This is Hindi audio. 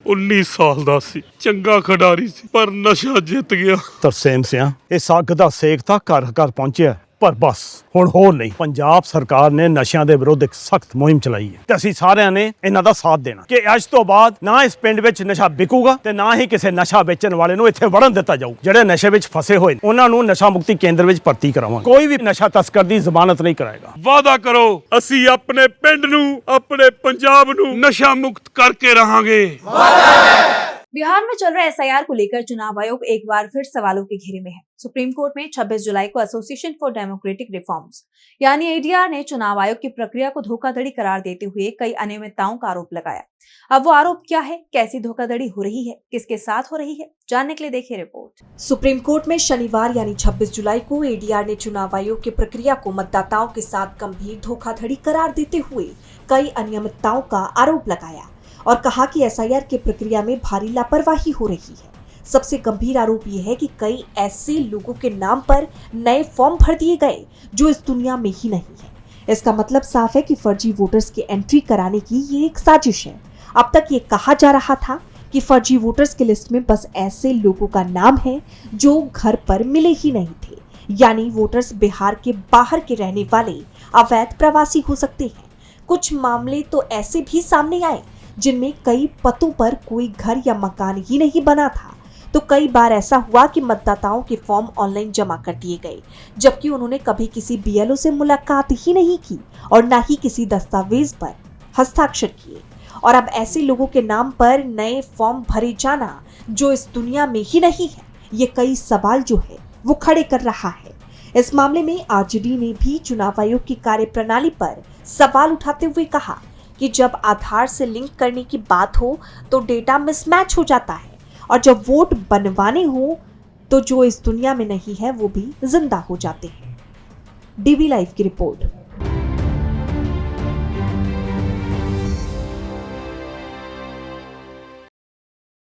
19 ਸਾਲ ਦਾ ਸੀ, ਚੰਗਾ ਖਿਡਾਰੀ ਸੀ, ਪਰ ਨਸ਼ਾ ਜਿੱਤ ਗਿਆ। ਤਰਸੇਮ ਸਿਆ, ਇਸ ਅੱਗ ਦਾ ਸੇਕ ਤਾਂ ਘਰ ਘਰ ਪਹੁੰਚਿਆ, ਪਰ ਬਸ ਹੁਣ ਹੋਰ ਨਹੀਂ। ਪੰਜਾਬ ਸਰਕਾਰ ਨੇ ਨਸ਼ਿਆਂ ਦੇ ਵਿਰੁੱਧ ਇੱਕ ਸਖਤ ਮੁਹਿੰਮ ਚਲਾਈ ਹੈ ਤੇ ਅਸੀਂ ਸਾਰਿਆਂ ਨੇ ਇਹਨਾਂ ਦਾ ਸਾਥ ਦੇਣਾ ਕਿ ਅੱਜ ਤੋਂ ਬਾਅਦ ਨਾ ਇਸ ਪਿੰਡ ਵਿੱਚ ਨਸ਼ਾ ਵਿਕੂਗਾ ਤੇ ਨਾ ਹੀ ਕਿਸੇ ਨਸ਼ਾ ਵੇਚਣ ਵਾਲੇ ਨੂੰ ਇੱਥੇ ਵੜਨ ਦਿੱਤਾ ਜਾਊ। ਜਿਹੜੇ ਨਸ਼ੇ ਵਿੱਚ ਫਸੇ ਹੋਏ ਨੇ ਉਹਨਾਂ ਨੂੰ ਨਸ਼ਾ ਮੁਕਤੀ ਕੇਂਦਰ ਵਿੱਚ ਭਰਤੀ ਕਰਾਵਾਂਗੇ। ਕੋਈ ਵੀ ਨਸ਼ਾ ਤਸਕਰ ਦੀ ਜ਼ਮਾਨਤ ਨਹੀਂ ਕਰਾਏਗਾ। ਵਾਅਦਾ ਕਰੋ, ਅਸੀਂ ਆਪਣੇ ਪਿੰਡ ਨੂੰ, ਆਪਣੇ ਪੰਜਾਬ ਨੂੰ नशा मुक्त करके रहेंगे। बिहार में चल रहे एसआईआर को लेकर चुनाव आयोग एक बार फिर सवालों के घेरे में है। सुप्रीम कोर्ट में 26 जुलाई को एसोसिएशन फॉर डेमोक्रेटिक रिफॉर्म्स यानी एडीआर ने चुनाव आयोग की प्रक्रिया को धोखाधड़ी करार देते हुए कई अनियमितताओं का आरोप लगाया। अब वो आरोप क्या है, कैसी धोखाधड़ी हो रही है, किसके साथ हो रही है, जानने के लिए देखिए रिपोर्ट। सुप्रीम कोर्ट में शनिवार यानी 26 जुलाई को एडीआर ने चुनाव आयोग की प्रक्रिया को मतदाताओं के साथ गंभीर धोखाधड़ी करार देते हुए कई अनियमितताओं का आरोप लगाया और कहा कि एसआईआर की प्रक्रिया में भारी लापरवाही हो रही है। सबसे गंभीर आरोप ये है कि कई ऐसे लोगों के नाम पर नए फॉर्म भर दिए गए जो इस दुनिया में ही नहीं है। इसका मतलब साफ है कि फर्जी वोटर्स की एंट्री कराने की ये एक साजिश है। अब तक ये कहा जा रहा था कि फर्जी वोटर्स की लिस्ट में बस ऐसे लोगों का नाम है जो घर पर मिले ही नहीं थे, यानी वोटर्स बिहार के बाहर के रहने वाले अवैध प्रवासी हो सकते हैं। कुछ मामले तो ऐसे भी सामने आए जिनमें कई पतों पर कोई घर या मकान ही नहीं बना था। तो कई बार ऐसा हुआ कि मतदाताओं के फॉर्म ऑनलाइन जमा कर दिए गए, जबकि उन्होंने कभी किसी बीएलओ से मुलाकात ही नहीं की और न ही किसी दस्तावेज पर हस्ताक्षर किए। और अब ऐसे लोगों के नाम पर नए फॉर्म भरे जाना जो इस दुनिया में ही नहीं है, ये कई सवाल जो है वो खड़े कर रहा है। इस मामले में आरजेडी ने भी चुनाव आयोग की कार्यप्रणाली पर सवाल उठाते हुए कहा कि जब आधार से लिंक करने की बात हो तो डेटा मिसमैच हो जाता है और जब वोट बनवाने हो तो जो इस दुनिया में नहीं है वो भी जिंदा हो जाते हैं। डीबी लाइव की रिपोर्ट।